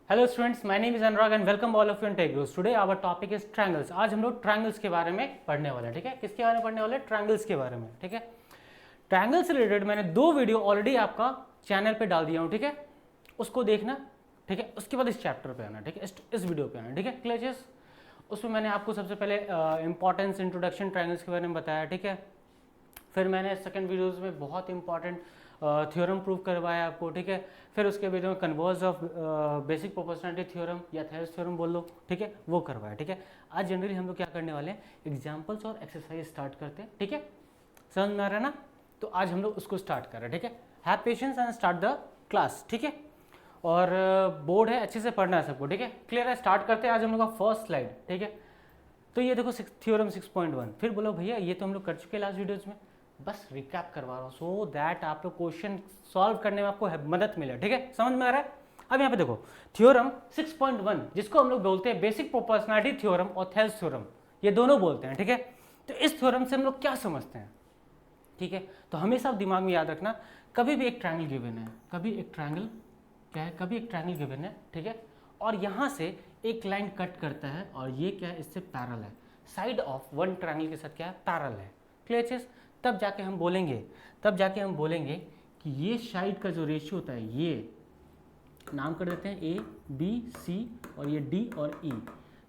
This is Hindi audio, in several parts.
Hello students, my name is Anurag and welcome all of you in टेक्रोस। Today our topic is triangles. आज हम लोग ट्रायंगल्स के बारे में पढ़ने वाले हैं। ठीक है, किसके बारे में पढ़ने वाले हैं? ट्रायंगल्स के बारे में। ठीक है, ट्रायंगल से रिलेटेड मैंने 2 वीडियो ऑलरेडी आपका चैनल पे डाल दिया हूँ। ठीक है, उसको देखना। ठीक है, उसके बाद इस चैप्टर पे आना। ठीक है, इस वीडियो पे आना। ठीक है, क्लियर? उसमें मैंने आपको सबसे पहले इंपॉर्टेंस इंट्रोडक्शन ट्रायंगल्स के बारे में बताया। ठीक है, फिर मैंने सेकंड वीडियोस में बहुत इंपॉर्टेंट थ्योरम प्रूव करवाया आपको। ठीक है, फिर उसके वीडियो में converse of basic proportionality theorem या थेल्स थ्योरम बोल लो। ठीक है, वो करवाया। ठीक है, आज जनरली हम लोग क्या करने वाले हैं, एग्जाम्पल्स और एक्सरसाइज स्टार्ट करते हैं। ठीक है, समझ में आ रहा है ना? तो आज हम लोग उसको स्टार्ट कर रहे हैं। ठीक है, have patience and start the class. ठीक है, और बोर्ड है, अच्छे से पढ़ना है सबको। ठीक है, क्लियर है? स्टार्ट करते हैं आज हम लोग का फर्स्ट स्लाइड। ठीक है, तो ये देखो थ्योरम 6.1। फिर बोलो भैया ये तो हम लोग कर चुके हैं लास्ट वीडियोज में, बस रिकैप करवा रहा हूँ सो दैट आप लोग क्वेश्चन सॉल्व करने में आपको मदद मिले। ठीक है, समझ में आ रहा है? अब यहाँ पे देखो थ्योरम 6.1 जिसको हम लोग बोलते हैं बेसिक प्रोपोर्शनलिटी थ्योरम और थेल्स थ्योरम, ये दोनों बोलते हैं। ठीक है, तो इस थ्योरम से हम लोग क्या समझते हैं? ठीक है, तो हमेशा दिमाग में याद रखना, कभी भी एक ट्रायंगल गिवन है, कभी एक ट्रायंगल क्या है, कभी एक ट्रायंगल गिवन है। ठीक है, और यहाँ से एक लाइन कट करता है और ये क्या है, इससे पैरेलल है। साइड ऑफ वन ट्रायंगल के साथ क्या है, पैरेलल है। क्लियर चीज? तब जाके हम बोलेंगे कि ये साइड का जो रेशियो होता है, ये नाम कर देते हैं ए बी सी और ये डी और ई।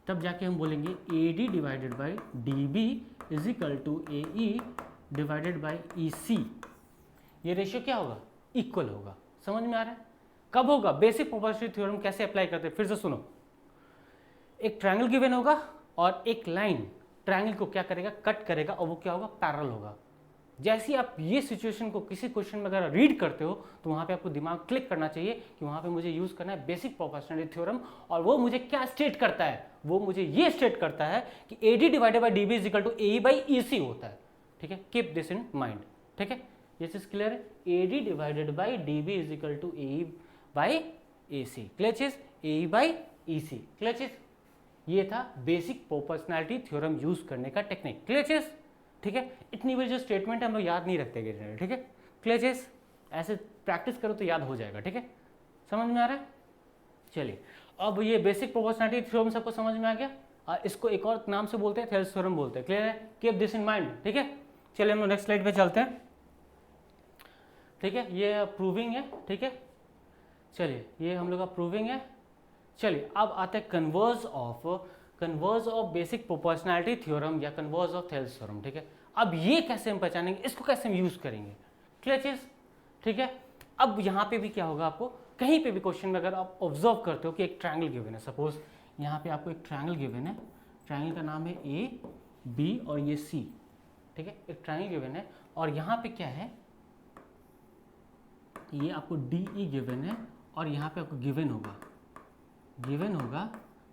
तब जाके हम बोलेंगे A D divided by D B is equal to A E divided by E C. ये रेशियो क्या होगा, इक्वल होगा। समझ में आ रहा है? कब होगा? बेसिक प्रोपोर्शनलिटी थ्योरम कैसे अप्लाई करते हैं, फिर से सुनो। एक ट्रायंगल गिवन होगा और एक लाइन ट्रायंगल को क्या करेगा, कट करेगा, और वो क्या होगा, पैरेलल होगा। जैसे आप ये सिचुएशन को किसी क्वेश्चन में अगर रीड करते हो तो वहां पे आपको दिमाग क्लिक करना चाहिए कि वहां पे मुझे यूज करना है बेसिक प्रोपोर्शनलिटी थ्योरम। और वो मुझे क्या स्टेट करता है, वो मुझे ये स्टेट करता है कि A D divided by D B is equal to A by E C होता है। ठीक है, कीप दिस इन माइंड। ठीक है, ये चीज क्लियर है? A D divided by D B is equal to A by A C. Clear चीज? A by E C. Clear चीज? ये था बेसिक प्रोपोर्शनलिटी थ्योरम यूज करने का टेक्निक। क्लियर चीज? ठीक है, इतनी बड़ी जो स्टेटमेंट है हम लोग याद नहीं रखते गए। ठीक है, क्लियर चीज? ऐसे प्रैक्टिस करो तो याद हो जाएगा। ठीक है, समझ में आ रहा है? चलिए, अब ये बेसिक प्रोपोर्शनलिटी थ्योरम सबको समझ में आ गया। इसको एक और नाम से बोलते हैं, थेल्स थ्योरम बोलते हैं। क्लियर है? Keep this in mind. ठीक है, चलिए हम लोग नेक्स्ट स्लाइड पे चलते हैं। ठीक है, ये प्रूविंग है। ठीक है, चलिए ये हम लोग का प्रूविंग है। चलिए अब आते हैं converse of basic proportionality theorem या कन्वर्स ऑफ थेल्स थ्योरम। ठीक है, अब ये कैसे हम पहचानेंगे, इसको कैसे हम यूज करेंगे? क्लियर चीज? ठीक है, अब यहाँ पे भी क्या होगा, आपको कहीं पे भी क्वेश्चन में अगर आप ऑब्जर्व करते हो कि एक ट्रायंगल गिवन है, सपोज यहाँ पे आपको एक ट्रायंगल गिवन है, ट्रायंगल का नाम है ए बी और ये सी। ठीक है, एक ट्रायंगल गिवन है और यहाँ पे क्या है, ये आपको डी ई गिवन है और यहाँ पे आपको गिवन होगा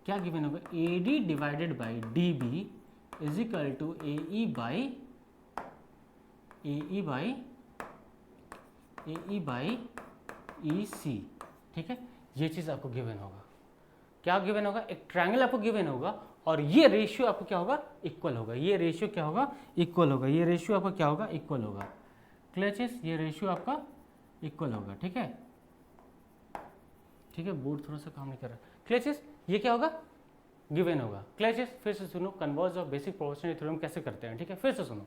क्या गिवन होगा, A D divided by D B is equal to A E by E C. ठीक है, ये चीज़ आपको गिवन होगा। क्या गिवन होगा? एक ट्रायंगल आपको गिवन होगा और ये रेशियो आपको क्या होगा, इक्वल होगा। ये रेशियो क्या होगा, इक्वल होगा। ये रेशियो आपका क्या होगा, इक्वल होगा। क्लियर चीज? ये रेशियो आपका इक्वल होगा। ठीक है, ठीक है, बोर्ड थोड़ा सा काम नहीं कर रहा। क्लियर चीज? ये क्या होगा, गिवन होगा। क्लियर चीज? फिर से सुनो, converse of basic proportionality theorem कैसे करते हैं। ठीक है, फिर से सुनो।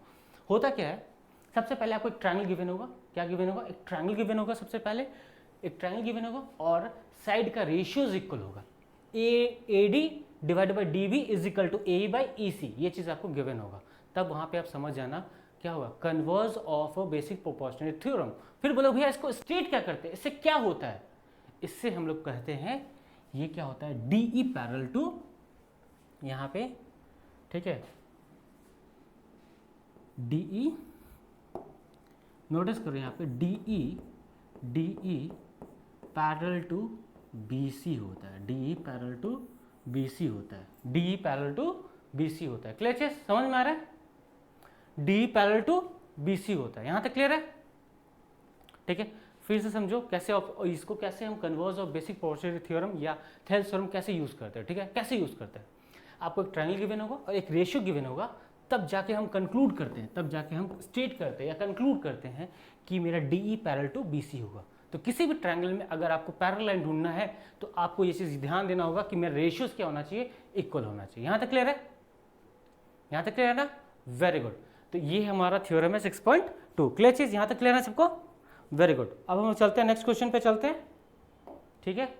होता क्या है, सबसे पहले आपको एक ट्रायंगल गिवन होगा। क्या गिवन होगा? एक ट्रायंगल गिवन होगा। सबसे पहले एक ट्रायंगल गिवन होगा और साइड का रेशियोज इक्वल होगा। A D divide by D B is equal to A by E C. ये चीज आपको गिवन होगा। तब वहां पे आप समझ जाना क्या होगा, converse of basic proportionality theorem. फिर बोलो भैया इसको स्टेट क्या करते हैं, इससे क्या होता है? इससे हम लोग कहते हैं ये क्या होता है, डी ई पैरेलल टू यहाँ पे। ठीक है, डी ई, नोटिस करो यहाँ पे D E parallel to B C होता है। D E parallel to B C होता है। D E parallel to B C होता है। क्लियर चीज? समझ में आ रहा है? D parallel to B C होता है। यहां तक क्लियर है? ठीक है, फिर से समझो कैसे इसको कैसे हम converse of basic proportionality theorem या थेल्स थ्योरम कैसे यूज करते हैं। ठीक है, कैसे यूज करते हैं, आपको एक ट्रायंगल गिवन होगा और एक रेशियो गिवन होगा, तब जाके हम कंक्लूड करते हैं, तब जाके हम स्टेट करते हैं या कंक्लूड करते हैं कि मेरा D E parallel to B C होगा। तो किसी भी ट्रायंगल में अगर आपको पैरेलल लाइन ढूंढना है तो आपको ये चीज़ ध्यान देना होगा कि मेरा रेशियोज क्या होना चाहिए, इक्वल होना चाहिए। यहाँ तक क्लियर है, यहाँ तक क्लियर है ना, वेरी गुड। तो ये हमारा थ्योरम है 6.2। क्लियर चीज़, यहाँ तक क्लियर है सबको, वेरी गुड। अब हम चलते हैं नेक्स्ट क्वेश्चन पे चलते हैं, ठीक है।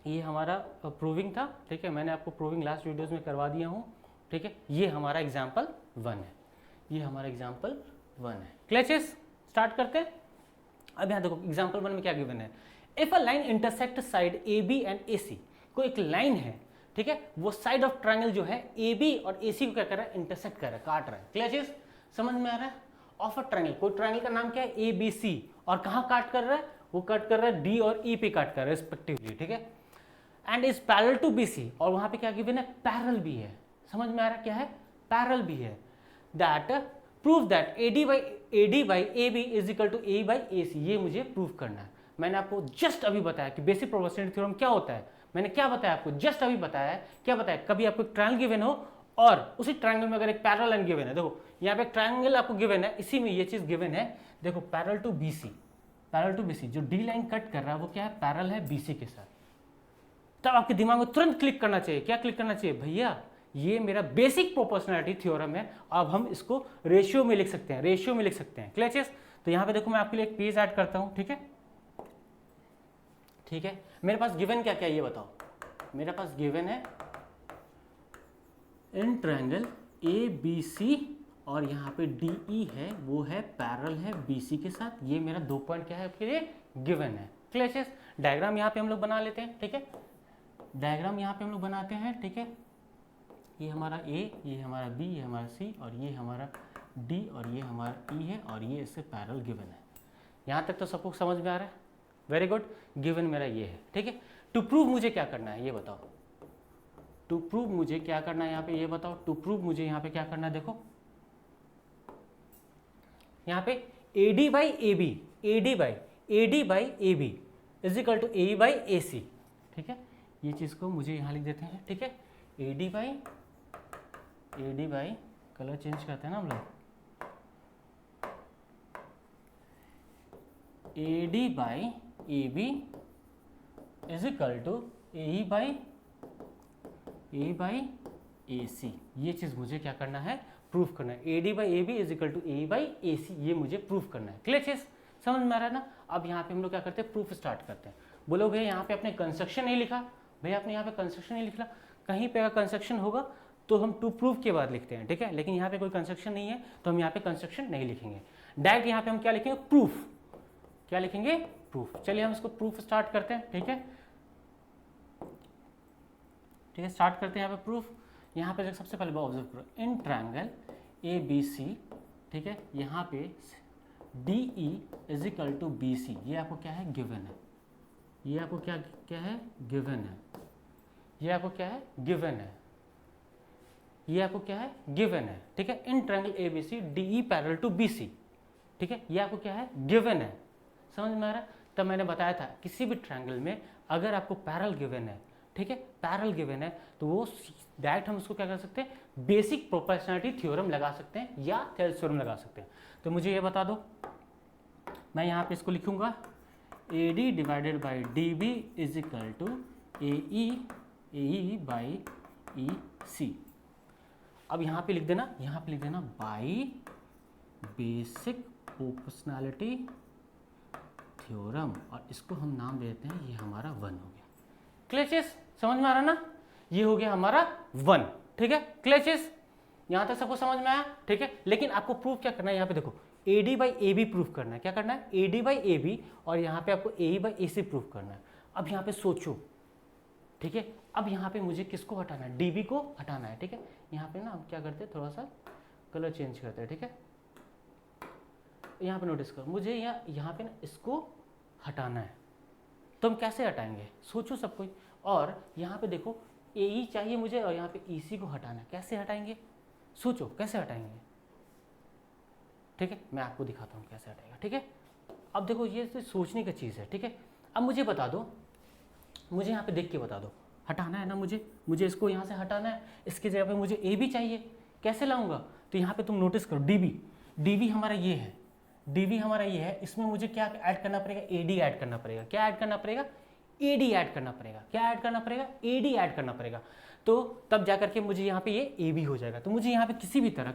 ये हमारा प्रूविंग था, ठीक है, मैंने आपको प्रूविंग लास्ट वीडियोज़ में करवा दिया हूँ, ठीक है। ये हमारा एग्जाम्पल 1 है, ये हमारा एग्जाम्पल 1 है। क्लियर चीज़, स्टार्ट करते हैं। अब यहाँ देखो एग्जाम्पल 1 में क्या गिवन है, if a line intersect side A B and A C, कोई एक लाइन है, ठीक है, वो साइड ऑफ ट्रायंगल जो है ए बी और ए सी को क्या कर रहा है, इंटरसेक्ट कर रहा है, काट रहा है। क्लियर चीज, समझ में आ रहा है। ऑफ अ ट्रायंगल, कोई ट्रायंगल का नाम क्या है, ए बी सी, और कहाँ काट कर रहा है, वो कट कर रहा है डी और ई पे काट कर रहा है रिस्पेक्टिवली, ठीक है। And is parallel to B C, और वहां पे क्या गिवन है, पैरेलल भी है। समझ में आ रहा है क्या है, पैरेलल भी है। That prove that AD by AB is equal to A by AC, ये मुझे प्रूव करना है। मैंने आपको जस्ट अभी बताया कि बेसिक प्रोपोर्शनलिटी थ्योरम क्या होता है। मैंने क्या बताया आपको, जस्ट अभी बताया है। क्या बताया, कभी आपको एक ट्रायंगल गिवन हो और उसी ट्रायंगल में अगर एक पैरेलल लाइन गिवन है, देखो यहाँ पे एक ट्रायंगल आपको गिवन है, इसी में ये चीज गिवन है, देखो parallel to BC, parallel to BC, जो डी लाइन कट कर रहा है वो क्या है, पैरेलल है BC के साथ। तब आपके दिमाग में तुरंत क्लिक करना चाहिए, क्या क्लिक करना चाहिए, भैया ये मेरा बेसिक प्रोपोर्शनलिटी थ्योरम है। अब हम इसको रेशियो में लिख सकते हैं, रेशियो में लिख सकते हैं। क्लियर चीज, तो यहाँ पे देखो मैं आपके लिए एक पेज ऐड करता हूँ, ठीक है, ठीक है। मेरे पास गिवन क्या क्या ये बताओ, मेरे पास गिवन है इन ट्रायंगल ABC और यहाँ पे DE है, वो है पैरेलल है BC के साथ। ये मेरा 2 पॉइंट क्या है आपके लिए गिवन है। क्लियर चीज, डायग्राम यहाँ पे हम लोग बना लेते हैं, ठीक है, डायग्राम यहाँ पे हम लोग बनाते हैं, ठीक है। ये हमारा A, ये हमारा B, ये हमारा C, और ये हमारा D, और ये हमारा E है, और ये इससे पैरेलल गिवन है। यहाँ तक तो सबको समझ में आ रहा है, वेरी गुड। गिवन मेरा ये है, ठीक है। टू प्रूव मुझे क्या करना है ये बताओ, टू प्रूव मुझे क्या करना है यहाँ पे ये बताओ, टू प्रूव मुझे यहाँ पे क्या करना है, देखो यहाँ पे AD by AB is equal to AE by AC, ठीक है। ये चीज़ को मुझे यहाँ लिख देते हैं, ठीक है। AD by कलर चेंज करते हैं ना हम लोग, AD by AB is equal to AE by AC। ये चीज़ मुझे क्या करना है, प्रूफ करना है। AD by AB is equal to AE by AC, ये मुझे प्रूफ करना है। क्लियर चीज, समझ में आ रहा है ना। अब यहाँ पे हम लोग क्या करते हैं, प्रूफ स्टार्ट करते हैं। बोलो भैया यहाँ पे आपने कंस्ट्रक्शन नहीं लिखा, भैया आपने यहाँ पे कंस्ट्रक्शन नहीं लिखा, कहीं पे अगर कंस्ट्रक्शन होगा तो हम टू प्रूफ के बाद लिखते हैं, ठीक है। लेकिन यहाँ पे कोई कंस्ट्रक्शन नहीं है तो हम यहाँ पे कंस्ट्रक्शन नहीं लिखेंगे, डायरेक्ट यहाँ पे हम क्या लिखेंगे, प्रूफ। क्या लिखेंगे, प्रूफ। चलिए हम इसको प्रूफ स्टार्ट करते हैं, ठीक है, ठीक है, स्टार्ट करते हैं यहाँ पे प्रूफ। यहाँ पे सबसे पहले ऑब्जर्व करो, इन ट्रायंगल ABC, ठीक है, यहाँ पे DE is equal to BC, ये आपको क्या है, गिवन है। ये आपको क्या क्या है, गिवन है। ये आपको क्या है, गिवन है। ये आपको क्या है, गिवन है, ठीक है। In triangle ABC DE parallel to BC, ठीक है, ये आपको क्या है, गिवन है। समझ में आ रहा है। तब मैंने बताया था किसी भी ट्रायंगल में अगर आपको पैरेलल गिवन है, ठीक है, पैरेलल गिवन है, तो वो डायरेक्ट हम उसको क्या कर सकते हैं, बेसिक प्रोपोर्शनलिटी थ्योरम लगा सकते हैं या थेल्स थ्योरम लगा सकते हैं। तो मुझे ये बता दो, मैं यहाँ पे इसको लिखूंगा, AD divided by DB is equal to AE by EC। अब यहाँ पे लिख देना, यहाँ पे लिख देना बाई बेसिक प्रोपोर्शनलिटी थ्योरम, और इसको हम नाम देते हैं, ये हमारा 1 हो गया। क्लियर चीज, समझ में आ रहा ना, ये हो गया हमारा 1, ठीक है। क्लियर चीज, यहाँ तक सबको समझ में आया, ठीक है। लेकिन आपको प्रूफ क्या करना है, यहाँ पे देखो AD by AB प्रूफ करना है। क्या करना है, AD by AB, और यहाँ पे आपको AE by AC प्रूफ करना है। अब यहाँ पे सोचो, ठीक है, अब यहाँ पे मुझे किसको हटाना है, DB को हटाना है, ठीक है। यहाँ पे ना हम क्या करते हैं, थोड़ा सा कलर चेंज करते हैं, ठीक है। यहाँ पे नोटिस करो, मुझे यहाँ पे ना इसको हटाना है, तो हम कैसे हटाएंगे, सोचो सब कोई। और यहाँ पे देखो AE चाहिए मुझे, और यहाँ पे EC को हटाना है, कैसे हटाएंगे, सोचो कैसे हटाएंगे, ठीक है। मैं आपको दिखाता हूँ कैसे हटाएगा, ठीक है। अब देखो ये तो सोचने की चीज़ है, ठीक है। अब मुझे बता दो, मुझे यहाँ पे देख के बता दो, हटाना है ना मुझे इसको यहाँ से हटाना है, इसकी जगह पे मुझे AB चाहिए, कैसे लाऊंगा। तो यहाँ पे तुम नोटिस करो, DB हमारा ये है, डीवी हमारा ये है, इसमें मुझे क्या ऐड करना पड़ेगा, एडी ऐड करना पड़ेगा। क्या ऐड करना पड़ेगा, एडी ऐड करना पड़ेगा। क्या ऐड करना पड़ेगा, एडी ऐड करना पड़ेगा। तो तब जा करके मुझे यहाँ पे ये ए बी हो जाएगा। तो मुझे यहाँ पे किसी भी तरह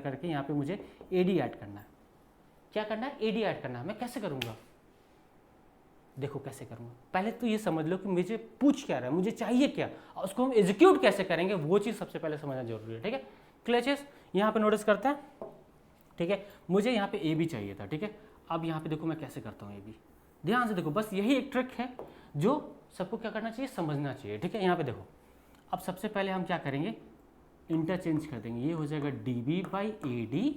करके यहाँ पे मुझे एडी ऐड करना है। क्या करना है, एडी ऐड करना है। मैं कैसे करूँगा, देखो कैसे करूँगा। पहले तो ये समझ लो कि मुझे पूछ क्या रहा है, मुझे चाहिए क्या, और उसको हम एग्जीक्यूट कैसे करेंगे, वो चीज़ सबसे पहले समझना जरूरी है। ठीक है, क्लचेस यहाँ पे नोटिस करते हैं। ठीक है, मुझे यहाँ पे ए बी चाहिए था। ठीक है, अब यहाँ पे देखो मैं कैसे करता हूँ ए बी, ध्यान से देखो। बस यही एक ट्रिक है जो सबको क्या करना चाहिए, समझना चाहिए। ठीक है, यहाँ पे देखो, अब सबसे पहले हम क्या करेंगे, इंटरचेंज कर देंगे। ये हो जाएगा D B by A D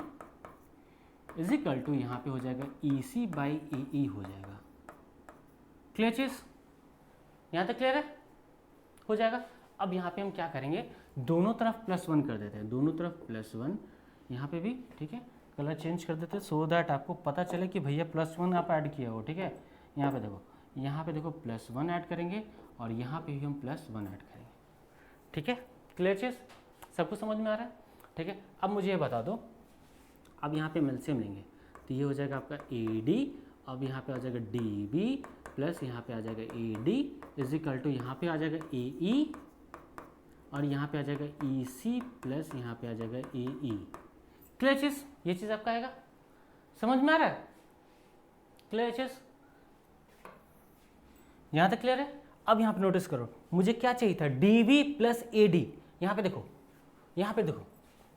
is equal to यहाँ पे हो जाएगा ई सी बाई ए ई हो जाएगा। क्लियर चीज, यहाँ तक क्लियर है, हो जाएगा। अब यहाँ पे हम क्या करेंगे, दोनों तरफ +1 कर देते हैं, दोनों तरफ +1 यहाँ पे भी। ठीक है, कलर चेंज कर देते हैं सो दैट आपको पता चले कि भैया +1 आप ऐड किया हो। ठीक है, यहाँ पे देखो +1 ऐड करेंगे और यहाँ पे भी हम +1 ऐड करेंगे। ठीक है, क्लियर चीज, सबको समझ में आ रहा है। ठीक है, अब मुझे ये बता दो, अब यहाँ पे एलसीएम लेंगे तो ये हो जाएगा आपका ए डी, अब यहाँ पे आ जाएगा डी बी प्लस यहाँ पे आ जाएगा A D is equal to यहाँ पे आ जाएगा ए ई और यहाँ पे आ जाएगा ई सी प्लस यहाँ पे आ जाएगा ए ई। क्लियर चीज, ये चीज़ आपका आएगा, समझ में आ रहा है, क्लियर चीज, यहाँ तक क्लियर है। अब यहाँ पे नोटिस करो, मुझे क्या चाहिए था, D B plus A D. यहाँ पे देखो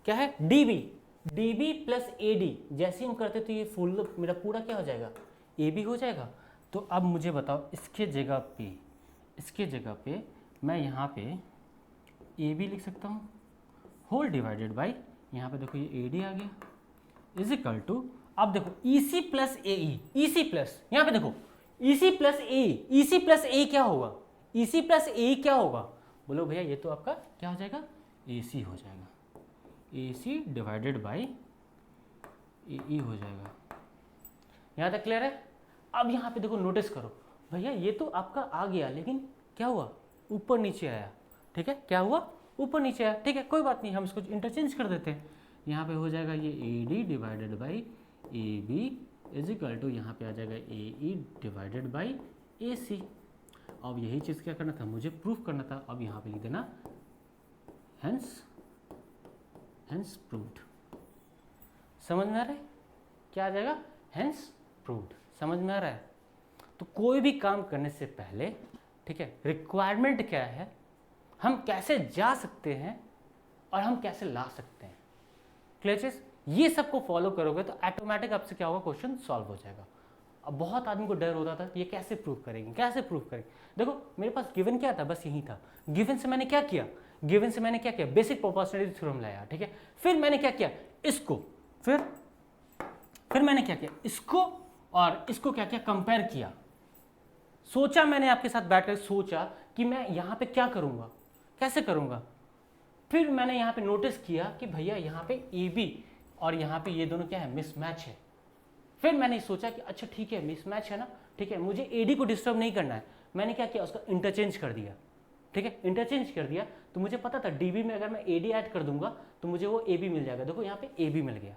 क्या है, D B plus A D. जैसे ही हम करते तो ये फुल मेरा पूरा क्या हो जाएगा, ए बी हो जाएगा। तो अब मुझे बताओ, इसके जगह पे मैं यहाँ पे ए बी लिख सकता हूँ होल डिवाइडेड बाई, यहाँ पे देखो ये ए डी आ गया इज इक्वल टू, अब देखो ई सी प्लस ए ई, ई सी प्लस, यहाँ पे देखो ई सी प्लस ए, ई सी प्लस ए क्या होगा, ई सी प्लस ए क्या होगा, बोलो भैया ये तो आपका क्या हो जाएगा, ए सी हो जाएगा, ए सी डिवाइडेड बाई ए ई हो जाएगा। यहाँ तक क्लियर है। अब यहाँ पे देखो नोटिस करो, भैया ये तो आपका आ गया, लेकिन क्या हुआ, ऊपर नीचे आया। ठीक है, क्या हुआ, ऊपर नीचे आया। ठीक है, कोई बात नहीं, हम इसको इंटरचेंज कर देते हैं। यहाँ पे हो जाएगा ये A D divided by A B is equal to यहाँ पे आ जाएगा ए ई डिवाइडेड बाई ए सी। अब यही चीज़ क्या करना था, मुझे प्रूफ करना था। अब यहाँ पे लिख देना हेंस प्रूव्ड। समझ में आ रहा है, क्या आ जाएगा, हेंस प्रूव्ड। समझ में आ रहा है। तो कोई भी काम करने से पहले, ठीक है, रिक्वायरमेंट क्या है, हम कैसे जा सकते हैं और हम कैसे ला सकते हैं, क्लियर चीज, ये सबको फॉलो करोगे तो ऑटोमेटिक आपसे क्या होगा, क्वेश्चन सॉल्व हो जाएगा। अब बहुत आदमी को डर होता था ये कैसे प्रूव करेंगे। देखो मेरे पास गिवन क्या था, बस यही था। गिवन से मैंने क्या किया, बेसिक प्रोपोर्शनलिटी थ्योरम लाया। ठीक है, फिर मैंने क्या किया, इसको फिर मैंने क्या किया, इसको और इसको क्या किया, कंपेयर किया। सोचा मैंने आपके साथ बैठकर सोचा कि मैं यहाँ पे क्या करूँगा, कैसे करूँगा। फिर मैंने यहाँ पे नोटिस किया कि भैया यहाँ पे ए बी और यहाँ पे ये दोनों क्या है, मिसमैच है। फिर मैंने सोचा कि अच्छा ठीक है, मिसमैच है ना, ठीक है, मुझे ए डी को डिस्टर्ब नहीं करना है। मैंने क्या किया, उसका इंटरचेंज कर दिया। ठीक है, इंटरचेंज कर दिया तो मुझे पता था डी बी में अगर मैं ए डी ऐड कर दूंगा तो मुझे वो ए बी मिल जाएगा। देखो यहाँ पे ए बी मिल गया,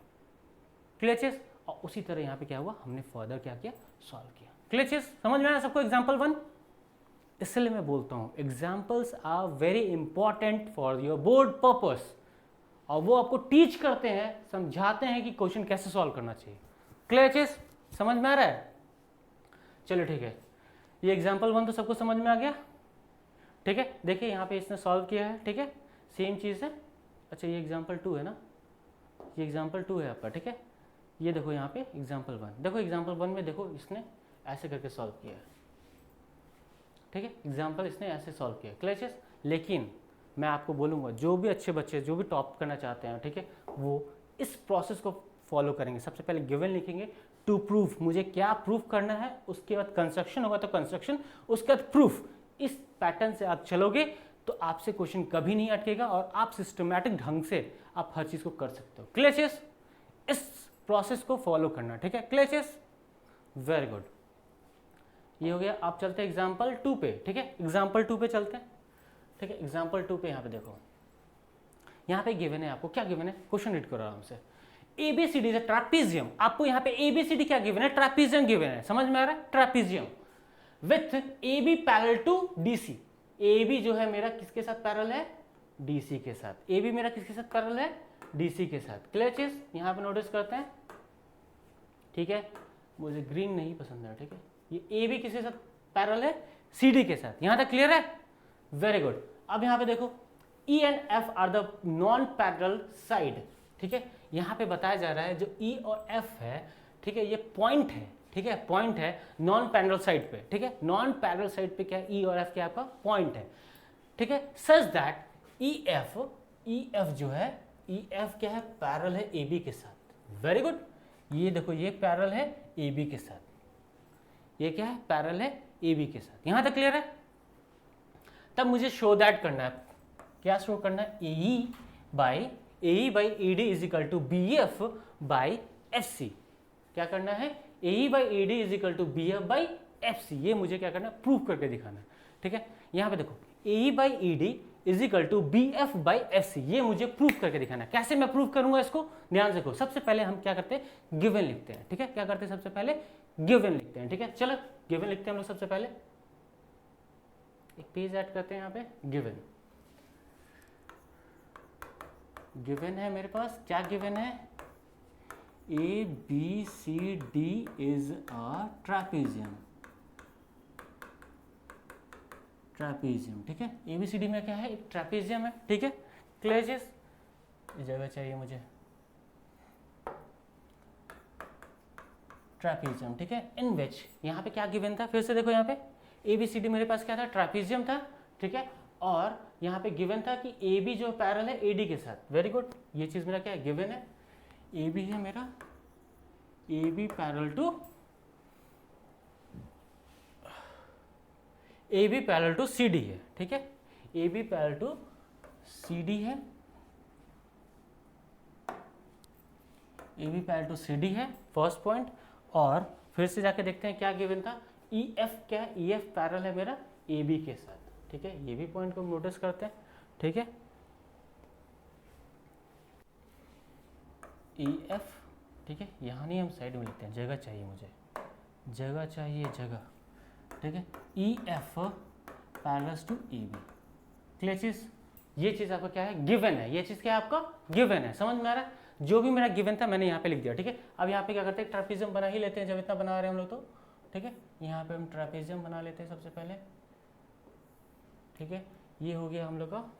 क्लियर चीज। और उसी तरह यहाँ पे क्या हुआ, हमने फर्दर क्या किया, सॉल्व किया। क्लियर चीज, समझ में आया सबको। एग्जाम्पल 1, इसलिए मैं बोलता हूँ examples are very important for your board purpose, और वो आपको टीच करते हैं, समझाते हैं कि क्वेश्चन कैसे सॉल्व करना चाहिए। क्लियर चीज, समझ में आ रहा है। चलो ठीक है, ये एग्जाम्पल 1 तो सबको समझ में आ गया। ठीक है, देखिए यहाँ पे इसने सॉल्व किया है। ठीक है, सेम चीज़ है। अच्छा ये एग्जाम्पल 2 है ना, ये एग्जाम्पल 2 है आपका। ठीक है, ये देखो यहाँ पे एग्जाम्पल 1, देखो एग्जाम्पल 1 में देखो इसने ऐसे करके सॉल्व किया है। ठीक है, एग्जाम्पल इसने ऐसे सॉल्व किया, क्लियर चीज। लेकिन मैं आपको बोलूँगा जो भी अच्छे बच्चे जो भी टॉप करना चाहते हैं, ठीक है, वो इस प्रोसेस को फॉलो करेंगे। सबसे पहले गिवन लिखेंगे, टू प्रूफ, मुझे क्या प्रूफ करना है, उसके बाद कंस्ट्रक्शन होगा तो कंस्ट्रक्शन, उसके बाद प्रूफ। इस पैटर्न से आप चलोगे तो आपसे क्वेश्चन कभी नहीं अटकेगा और आप सिस्टमैटिक ढंग से आप हर चीज़ को कर सकते हो। क्लियर चीज, इस प्रोसेस को फॉलो करना। ठीक है, क्लियर चीज, वेरी गुड। ये हो गया। आप चलते हैं एग्जाम्पल 2 पे। ठीक है, एग्जाम्पल 2 पे चलते हैं। ठीक है, एग्जाम्पल 2 पे यहाँ पे देखो, यहाँ पे गिवन है, आपको क्या गिवन है, क्वेश्चन रीड करो आराम से। ABCD से ट्रापीजियम, आपको यहाँ पे ABCD क्या गिवन है, ट्रापीजियम गिवन है, समझ में आ रहा है, trapezium with AB parallel to DC। AB जो है मेरा किसके साथ पैरेलल है, DC के साथ। AB मेरा किसके साथ पैरेलल है, DC के साथ। क्लियर चीज, यहाँ पे नोटिस करते हैं, ठीक है, मुझे ग्रीन नहीं पसंद है, ठीक है, ये AB किसके साथ पैरेलल है, CD के साथ। यहाँ तक क्लियर है, वेरी गुड। अब यहाँ पे देखो E and F are the non parallel side, ठीक है, यहाँ पे बताया जा रहा है जो E और F है, ठीक है, ये पॉइंट है, ठीक है, पॉइंट है नॉन पैरेलल साइड पे, ठीक है, नॉन पैरेलल साइड पे क्या E और F क्या आपका पॉइंट है, ठीक है, सच दैट EF जो है, EF क्या है, पैरेलल है AB के साथ। वेरी गुड, ये देखो ये पैरेलल है AB के साथ, ये क्या है, पैरेलल है AB के साथ। यहां तक क्लियर है। तब मुझे शो दैट करना है, क्या शो करना है, AE by ED is equal to BF by FC। क्या करना है, AE by ED is equal to BF by FC, ये मुझे क्या करना है, प्रूफ करके दिखाना है, ठीक है। यहाँ पे देखो AE by ED is equal to BF by FC, ये मुझे प्रूफ करके दिखाना है। कैसे मैं प्रूफ करूंगा इसको, ध्यान से देखो। सबसे पहले हम क्या करते हैं, गिवन लिखते हैं, ठीक है, क्या करते हैं, सबसे पहले गिवन लिखते हैं, ठीक है। चलो गिवन लिखते हैं हम लोग। सबसे पहले एक पेज ऐड करते हैं यहाँ पे, गिवन है मेरे पास, क्या गिवन है, ABCD इज अ ट्रापीजियम, ठीक है, ABCD में क्या है, एक ट्रापीजियम है, ठीक है। क्लियर चीज, जगह चाहिए मुझे, ट्रापीजियम, ठीक है, इन विच, यहाँ पे क्या गिवन था, फिर से देखो यहाँ पे ABCD मेरे पास क्या था, ट्रापीजियम था, ठीक है, और यहाँ पे गिवन था कि AB जो पैरेलल है AD के साथ। वेरी गुड, ये चीज मेरा क्या है, गिवन है, AB है मेरा, AB पैरेलल टू CD है, ठीक है, AB पैरेलल टू CD है, AB पैरेलल टू CD है, फर्स्ट पॉइंट। और फिर से जाके देखते हैं क्या गिवन था, EF क्या है, EF पैरेलल है मेरा AB के साथ, ठीक है, ये भी पॉइंट को नोटिस करते हैं, ठीक है, EF, ठीक है, यहाँ नहीं, हम साइड में लिखते हैं, जगह चाहिए मुझे, जगह चाहिए, जगह, ठीक है, EF parallel to AB। Clear चीज, ये चीज आपका क्या है, गिवन है, ये चीज क्या है आपका गिवन है, समझ में आ रहा है। जो भी मेरा गिवन था मैंने यहाँ पे लिख दिया, ठीक है। अब यहाँ पे क्या करते हैं, ट्रापीजियम बना ही लेते हैं, जब इतना बना रहे हैं हम लोग तो, ठीक है, यहाँ पे हम ट्रापीजियम बना लेते हैं सबसे पहले, ठीक है। ये हो गया हम लोग का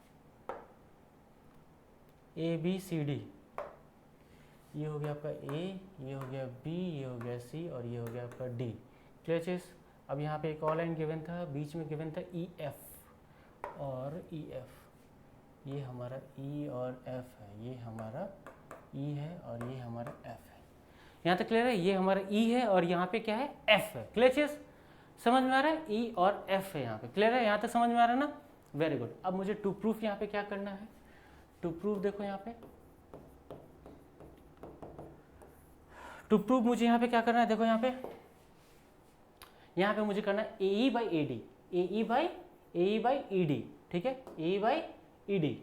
ABCD, ये हो गया आपका A, ये हो गया B, ये हो गया C, और ये हो गया आपका D। क्लियर चीज। अब यहाँ पे एक और लाइन गिवन था, बीच में गिवन था EF और EF, ये हमारा E और F है, ये हमारा E है और ये हमारा F है। यहाँ तक क्लियर है, ये हमारा E है और यहाँ पे क्या है, F है। क्लियर चीज, समझ में आ रहा है, E और F है यहाँ पे। क्लियर है, यहाँ तक समझ में आ रहा है ना, वेरी गुड। अब मुझे टू प्रूफ यहाँ पे क्या करना है, टू प्रूफ देखो यहाँ पे, टू प्रूफ मुझे यहाँ पे क्या करना है, देखो यहाँ पे मुझे करना है AE by AD, AE by ED, ठीक है, AE by ED,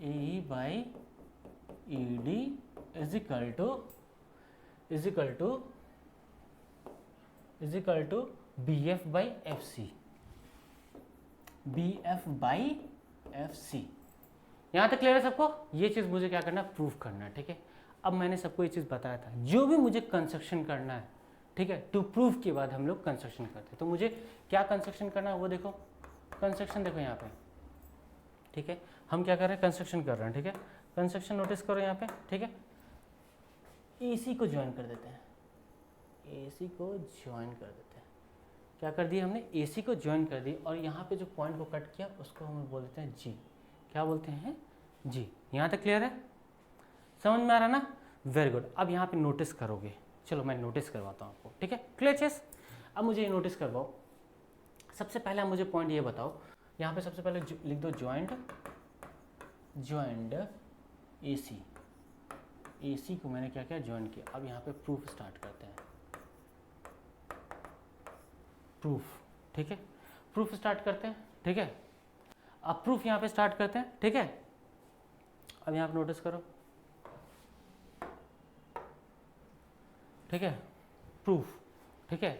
AE by ED is equal to BF by FC, BF by FC। यहाँ तक क्लियर है सबको, ये चीज़ मुझे क्या करना है, प्रूफ करना है, ठीक है। अब मैंने सबको ये चीज़ बताया था, जो भी मुझे कंस्ट्रक्शन करना है, ठीक है, टू प्रूफ के बाद हम लोग कंस्ट्रक्शन करते हैं। तो मुझे क्या कंस्ट्रक्शन करना है वो देखो, कंस्ट्रक्शन देखो यहाँ पे, ठीक है, हम क्या कर रहे हैं, कंस्ट्रक्शन कर रहे हैं, ठीक है। कंस्ट्रक्शन नोटिस करो यहाँ पे, ठीक है, AC को ज्वाइन कर देते हैं, AC को ज्वाइन कर देते हैं। क्या कर दिया हमने, AC को ज्वाइन कर दी, और यहाँ पे जो पॉइंट को कट किया उसको हम बोल देते हैं G। क्या बोलते हैं, G। यहाँ तक क्लियर है, समझ में आ रहा ना, वेरी गुड। अब यहाँ पे नोटिस करोगे, चलो मैं नोटिस करवाता हूँ आपको, ठीक है, क्लियर चीज। अब मुझे ये नोटिस करवाओ, सबसे पहले मुझे पॉइंट ये बताओ, यहाँ पे सबसे पहले लिख दो ज्वाइंट AC को मैंने क्या किया, ज्वाइन किया। अब यहाँ पे प्रूफ स्टार्ट करते हैं, प्रूफ, ठीक है, प्रूफ स्टार्ट करते हैं, ठीक है। अब प्रूफ यहाँ पे स्टार्ट करते हैं, ठीक है। अब यहाँ पे नोटिस करो, ठीक है, प्रूफ, ठीक है,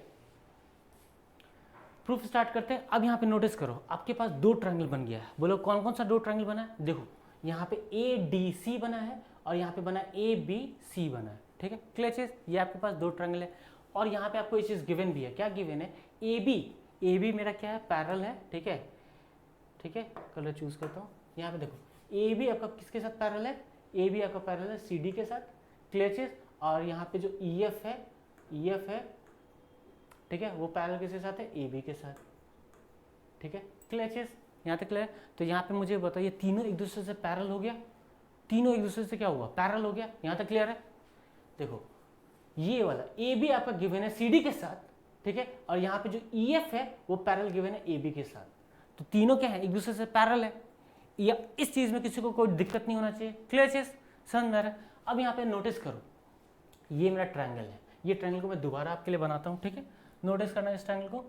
प्रूफ स्टार्ट करते हैं। अब यहाँ पे नोटिस करो, आपके पास दो ट्रायंगल बन गया है। बोलो कौन कौन सा दो ट्रायंगल बना है? देखो यहाँ पे ADC बना है और यहाँ पे बना ABC बना है, ठीक है। क्लियर चीज, ये आपके पास दो ट्रायंगल है। और यहाँ पे आपको ये चीज गिवन भी है। क्या गिवन है? AB मेरा क्या है? पैरेलल है, ठीक है, ठीक है। कलर चूज करता हूँ। यहाँ पे देखो AB आपका किसके साथ पैरेलल है? AB आपका पैरेलल है CD के साथ। क्लियर चीज। और यहाँ पे जो EF है, ठीक है, वो पैरेलल किसके साथ है? AB के साथ, ठीक है। क्लियर चीज, यहाँ तक क्लियर। तो यहाँ पे मुझे बताइए तीनों एक दूसरे से पैरेलल हो गया, तीनों एक दूसरे से क्या हुआ? पैरेलल हो गया। यहाँ तक क्लियर है? देखो ये वाला AB आपका गिवन है CD के साथ, ठीक है, और यहाँ पे जो EF है वो पैरेलल गिवन है AB के साथ। तो तीनों क्या है? एक दूसरे से पैरेलल है। या इस चीज में किसी को कोई दिक्कत नहीं होना चाहिए। क्लियर चीज, समझ में आ रहा है? अब यहाँ पे नोटिस करो, ये मेरा ट्रायंगल है। ये ट्रायंगल को मैं दोबारा आपके लिए बनाता हूँ, ठीक है। नोटिस करना इस ट्रायंगल को,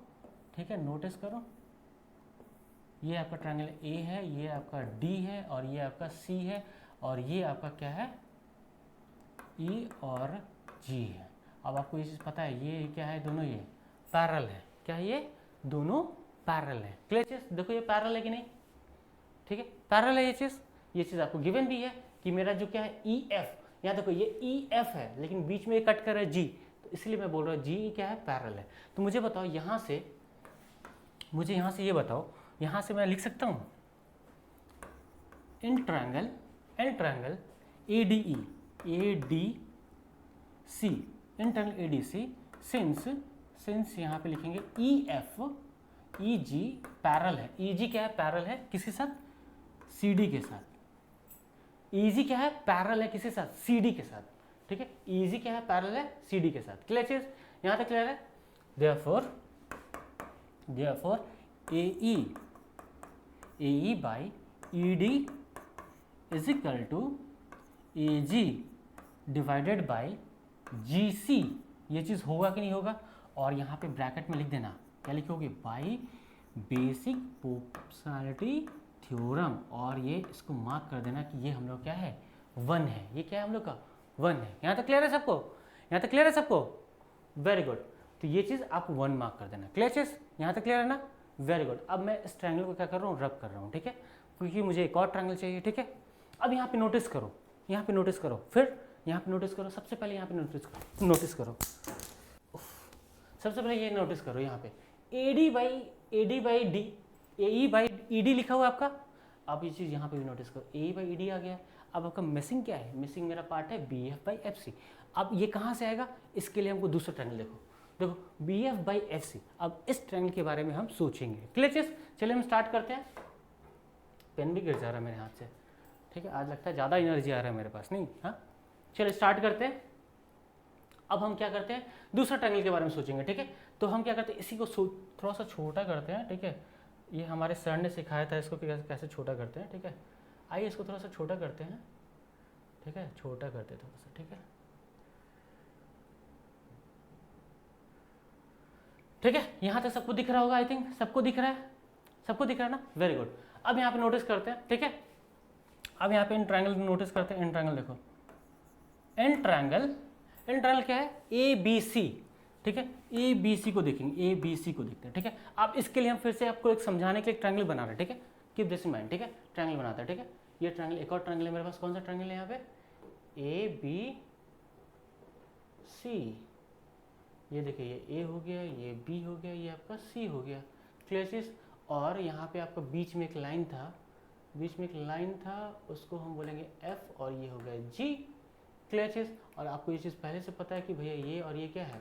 ठीक है, नोटिस करो। ये आपका ट्रायंगल A है, ये आपका D है, और ये आपका C है, और ये आपका क्या है? E और G है। अब आपको ये चीज़ पता है, ये क्या है? दोनों ये पैरेलल है। क्या है? ये दोनों पैरेलल है। क्लियर चीज, देखो ये पैरेलल है कि नहीं? ठीक है, पैरेलल है ये चीज़ आपको गिवन भी है कि मेरा जो क्या है? EF, यहाँ देखो ये EF है लेकिन बीच में कट कर रहा है G, तो इसलिए मैं बोल रहा हूँ G क्या है? पैरेलल है। तो मुझे बताओ यहाँ से, मुझे यहाँ से ये बताओ, यहाँ से मैं लिख सकता हूँ in triangle ADC, in triangle ADC since यहाँ पे लिखेंगे EF EG पैरेलल है। EG क्या है? पैरेलल है किसके साथ? CD के साथ। EG क्या है? पैरेलल है किसके साथ? CD के साथ, ठीक है। EG क्या है? पैरेलल है CD के साथ। क्लियर चीज, यहाँ तक क्लियर है? therefore AE by ED is equal to AG divided by GC। ये चीज़ होगा कि नहीं होगा? और यहाँ पे ब्रैकेट में लिख देना, क्या लिखोगे? By basic proportionality theorem. और ये इसको मार्क कर देना कि ये हम लोग क्या है? 1 है। ये क्या है हम लोग का? 1 है। यहाँ तक क्लियर है सबको? यहाँ तक क्लियर है सबको? Very good. तो ये चीज़ आप 1 मार्क कर देना। क्लियर चीज़, यहाँ तक क्लियर है ना? Very good. अब मैं इस ट्रायंगल को क्या कर रहा हूँ? रब कर रहा हूँ, ठीक है, क्योंकि मुझे एक और ट्रायंगल चाहिए, ठीक है। अब यहाँ पे नोटिस करो, यहाँ पे नोटिस करो, फिर यहाँ पे नोटिस करो। सबसे पहले यहाँ पे नोटिस करो, सबसे पहले ये नोटिस करो, यहाँ पे AE बाई ED लिखा हुआ है आपका। अब ये चीज़ यहाँ पे भी नोटिस करो, AE बाई ED आ गया। अब आपका मिसिंग क्या है? मिसिंग मेरा पार्ट है BF बाई FC। अब ये कहाँ से आएगा? इसके लिए हमको दूसरा ट्रायंगल देखो BF बाई FC। अब इस ट्रायंगल के बारे में हम सोचेंगे। क्लियर चीज, चलिए हम स्टार्ट करते हैं। पेन भी गिर जा रहा है मेरे हाथ से, ठीक है, आज लगता है ज़्यादा एनर्जी आ रहा है मेरे पास, नहीं? हाँ, चलिए स्टार्ट करते हैं। अब हम क्या करते हैं? दूसरा ट्रायंगल के बारे में सोचेंगे, ठीक है। तो हम क्या करते हैं? इसी को थोड़ा सा छोटा करते हैं, ठीक है। ये हमारे सर ने सिखाया था इसको कैसे छोटा करते हैं, ठीक है। आइए इसको थोड़ा सा छोटा करते हैं, ठीक है, छोटा करते हैं थोड़ा सा, ठीक है, ठीक है। यहाँ तक सबको दिख रहा होगा, आई थिंक सबको दिख रहा है, सबको दिख रहा है ना? Very good. अब यहाँ पे नोटिस करते हैं, ठीक है। अब यहाँ पे इन ट्रायंगल नोटिस करते हैं। इन ट्रायंगल देखो, इन ट्रायंगल क्या है? ABC, ठीक है। ABC को देखेंगे, ABC को देखते हैं, ठीक है। अब इसके लिए हम फिर से आपको एक समझाने के लिए एक ट्रायंगल बना रहे हैं, ठीक है। कीप दिस इन माइंड, ठीक है। ट्रायंगल बनाता है, ठीक है। ये ट्रायंगल, एक और ट्रायंगल है मेरे पास। कौन सा ट्रायंगल है यहाँ पे? ABC। ये देखिए, ये A हो गया, ये B हो गया, ये आपका C हो गया। क्लियर चीज। और यहाँ पे आपका बीच में एक लाइन था, उसको हम बोलेंगे F, और ये हो गया G। क्लियर चीज। और आपको ये चीज़ पहले से पता है कि भैया ये और ये क्या है?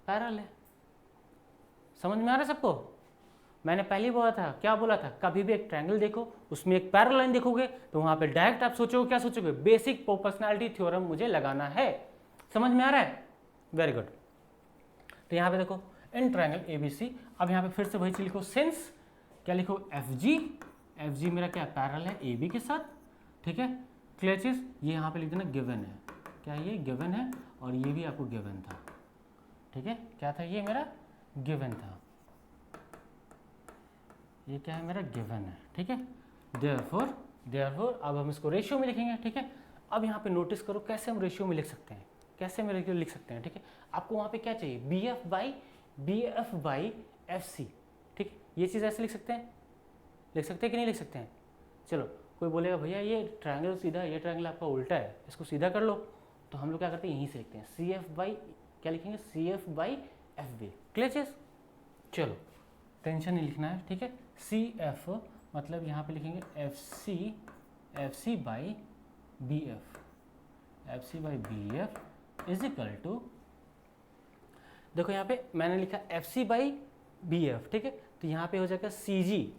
पैरेलल है। समझ में आ रहा है सबको? मैंने पहले बोला था, क्या बोला था? कभी भी एक ट्रायंगल देखो, उसमें एक पैरेलल लाइन देखोगे तो वहां पे डायरेक्ट आप सोचोगे, क्या सोचोगे? बेसिक प्रोपोर्शनैलिटी थ्योरम मुझे लगाना है। समझ में आ रहा है? Very good. तो यहाँ पे देखो, इन ट्रायंगल ABC। अब यहाँ पे फिर से वही चीज लिखो, सिंस क्या लिखो? FG मेरा क्या? पैरेलल है AB के साथ, ठीक है। क्लियर चीज। ये यहाँ पे लिख देना गिवन है। क्या ये गिवन है? और ये भी आपको गिवन था, ठीक है। क्या था? ये मेरा गिवन था। ये क्या है मेरा गिवन है, ठीक है। देयरफॉर अब हम इसको रेशियो में लिखेंगे, ठीक है। अब यहाँ पे नोटिस करो कैसे हम रेशियो में लिख सकते हैं, कैसे हम रेशियो लिख सकते हैं, ठीक है। आपको वहाँ पे क्या चाहिए, B F by F C, ठीक है। ये चीज़ ऐसे लिख सकते हैं कि नहीं लिख सकते हैं। चलो कोई बोलेगा भैया ये ट्रायंगल सीधा है, ये ट्रायंगल आपका उल्टा है, इसको सीधा कर लो। तो हम लोग क्या करते हैं, यहीं से लिखते हैं सी एफ बाई, क्या लिखेंगे, C F by F B. Clear चीज, चलो टेंशन नहीं लिखना है, ठीक है। सी एफ मतलब यहाँ पे लिखेंगे F C by B F is equal to, देखो यहाँ पे मैंने लिखा F C by B F, ठीक है। तो यहाँ पे हो जाएगा सी जी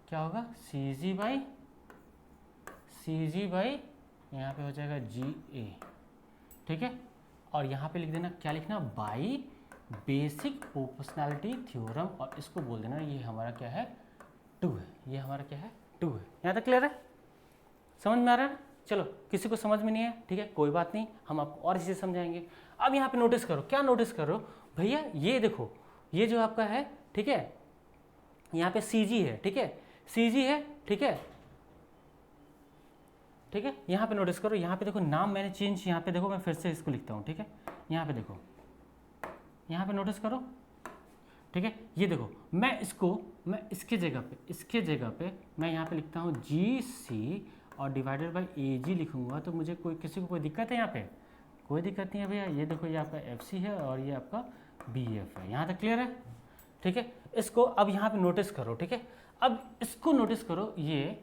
क्या होगा, सी जी बाई यहाँ पे हो जाएगा जी ए, ठीक है। और यहाँ पे लिख देना, क्या लिखना, बाई बेसिक प्रोपोर्शनैलिटी थ्योरम, और इसको बोल देना ये हमारा क्या है, 2 है, ये हमारा क्या है, 2 है। यहाँ तक क्लियर है, समझ में आ रहा है। चलो किसी को समझ में नहीं है, ठीक है, कोई बात नहीं, हम आपको और चीज़ें समझाएंगे। अब यहाँ पे नोटिस करो, क्या नोटिस करो भैया, ये देखो ये जो आपका है, ठीक है, यहाँ पे सी जी है, ठीक है, सी जी है, ठीक है, ठीक है। यहाँ पे नोटिस करो, यहाँ पे देखो नाम मैंने चेंज, यहाँ पे देखो मैं फिर से इसको लिखता हूँ, ठीक है। यहाँ पे देखो, यहाँ पे नोटिस करो, ठीक है। ये देखो मैं इसके जगह पे मैं यहाँ पे लिखता हूँ जी सी और डिवाइडेड बाई ए जी लिखूंगा, तो मुझे किसी को कोई दिक्कत है यहाँ पे, कोई दिक्कत नहीं है भैया। ये देखो ये आपका एफ सी है और ये आपका बी एफ है, यहाँ तक क्लियर है, ठीक है। इसको अब यहाँ पे नोटिस करो, ठीक है। अब इसको नोटिस करो, ये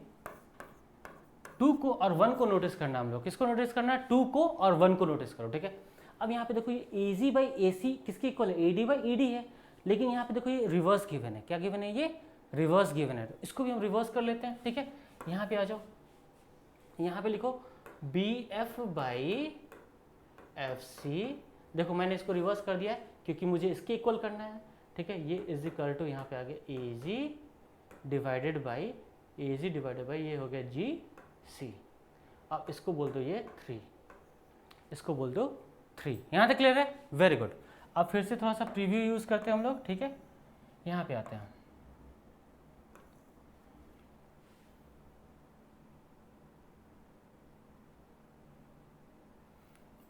2 को और 1 को नोटिस करना, हम लोग किसको नोटिस करना है, 2 को और 1 को नोटिस करो, ठीक है। अब यहाँ पे देखो ये ए जी बाई ए सी किसके इक्वल है, A D by E D है, लेकिन यहाँ पे देखो ये रिवर्स गिवन है, क्या गिवन है, ये रिवर्स गिवन है, तो इसको भी हम रिवर्स कर लेते हैं, ठीक है। यहाँ पे आ जाओ, यहाँ पे लिखो B F by F C, देखो मैंने इसको रिवर्स कर दिया है क्योंकि मुझे इसके इक्वल करना है, ठीक है। ये इज इक्वल टू यहाँ पे आ गया ए जी डिवाइडेड बाई ये हो गया जी सी। अब इसको बोल दो ये 3, इसको बोल दो 3। यहाँ तक क्लियर है, वेरी गुड। अब फिर से थोड़ा सा प्रीव्यू यूज करते हैं हम लोग, ठीक है। यहाँ पे आते हैं,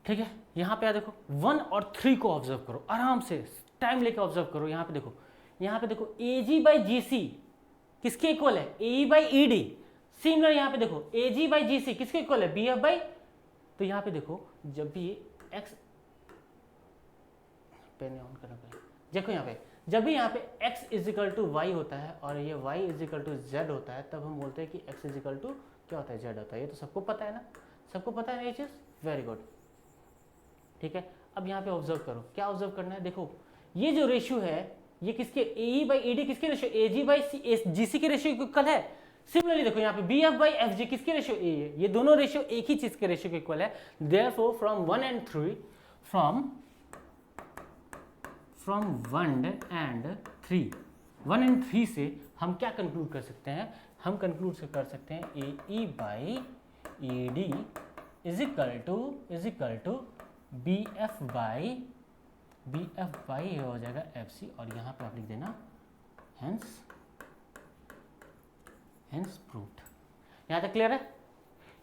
ठीक है। यहाँ पे आ देखो 1 और 3 को ऑब्जर्व करो, आराम से टाइम लेके ऑब्जर्व करो। यहाँ पे देखो ए जी बाई जी सी किसके इक्वल है, ए बाई ई डी। सिमिलर यहाँ पे देखो ए जी बाई जी सी किसके इक्वल है, बी एफ बाई, तो यहाँ पे देखो जब भी एक्स, पेन ऑन करना पड़ेगा, देखो यहाँ पे जब भी यहाँ पे x is equal to Y होता है और ये y is equal to Z होता है, तब हम बोलते हैं कि x इज इक्वल टू क्या होता है, z होता है। ये तो सबको पता है ना, सबको पता है ना ये चीज़, वेरी गुड, ठीक है। अब यहाँ पे ऑब्जर्व करो, क्या ऑब्जर्व करना है, देखो ये जो रेशियो है ये किसके, ए बाई ए डी किसके ratio, A G by G C के रेशियो इक्वल है। सिमिलरली देखो यहाँ पे B F by F G किसके रेशियो, ए है, ये दोनों रेशियो एक ही चीज के रेशियो के इक्वल है। देयरफॉर फ्रॉम 1 and 3 1 and 3 से हम क्या कंक्लूड कर सकते हैं, हम कंक्लूड कर सकते हैं A E by E D is equal to B F by ये हो जाएगा एफ सी, और यहाँ पे आप लिख देना हेंस प्रूव्ड। यहाँ तक क्लियर है,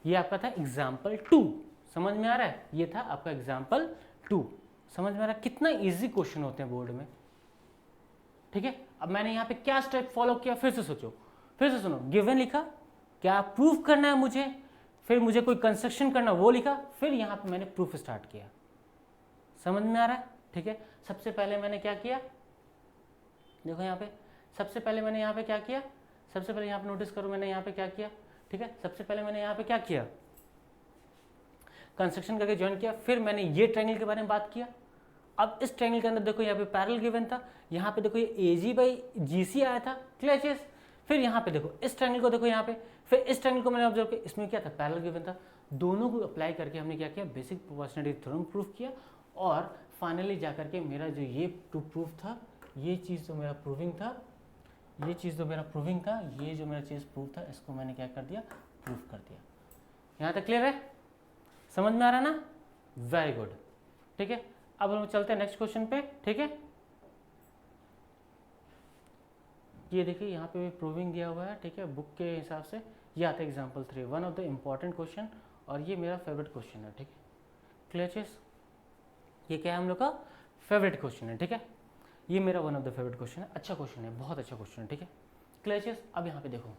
ये आपका था एग्जाम्पल 2, समझ में आ रहा है, ये था आपका एग्जाम्पल 2, समझ में आ रहा है। कितना इजी क्वेश्चन होते हैं बोर्ड में, ठीक है। अब मैंने यहाँ पे क्या स्टेप फॉलो किया, फिर से सोचो, फिर से सुनो, गिवन लिखा, क्या प्रूफ करना है मुझे, फिर मुझे कोई कंस्ट्रक्शन करना वो लिखा, फिर यहाँ पे मैंने प्रूफ स्टार्ट किया, समझ में आ रहा है, ठीक है। सबसे पहले मैंने क्या किया, देखो यहाँ पे सबसे पहले मैंने यहाँ पे क्या किया, सबसे पहले यहाँ पे नोटिस करो मैंने यहाँ पे क्या किया, ठीक है। सबसे पहले मैंने यहाँ पे क्या किया, कंस्ट्रक्शन करके ज्वाइन किया, फिर मैंने ये ट्रायंगल के बारे में बात किया। अब इस ट्रायंगल के अंदर देखो यहाँ पे पैरेलल गिवन था, यहाँ पे देखो ये ए जी बाई जी सी आया था, क्लियर चीज। फिर यहाँ पे देखो इस ट्रायंगल को देखो यहाँ पे, फिर इस ट्रायंगल को मैंने ऑब्जर्व किया, इसमें क्या था, पैरेलल गिवन था। दोनों को अप्लाई करके हमने क्या किया, बेसिक प्रोपोर्शनैलिटी थ्योरम प्रूफ किया, और फाइनली जाकर के मेरा जो ये प्रूफ था, ये चीज़ जो मेरा प्रूविंग था, ये जो मेरा चीज़ प्रूफ था, इसको मैंने क्या कर दिया, प्रूफ कर दिया। यहाँ तक क्लियर है, समझ में आ रहा है ना, वेरी गुड, ठीक है। अब हम चलते हैं नेक्स्ट क्वेश्चन पे, ठीक है। ये देखिए यहाँ पे भी प्रूविंग दिया हुआ है, ठीक है, बुक के हिसाब से। ये आता है example 3, one of the important question, और ये मेरा फेवरेट क्वेश्चन है, ठीक है। क्लियर चीज, ये क्या है हम लोग का फेवरेट क्वेश्चन है, ठीक है। ये मेरा one of the favourite question है, अच्छा क्वेश्चन है, बहुत अच्छा क्वेश्चन है, ठीक है। क्लियर चीज, अब यहाँ पे देखो,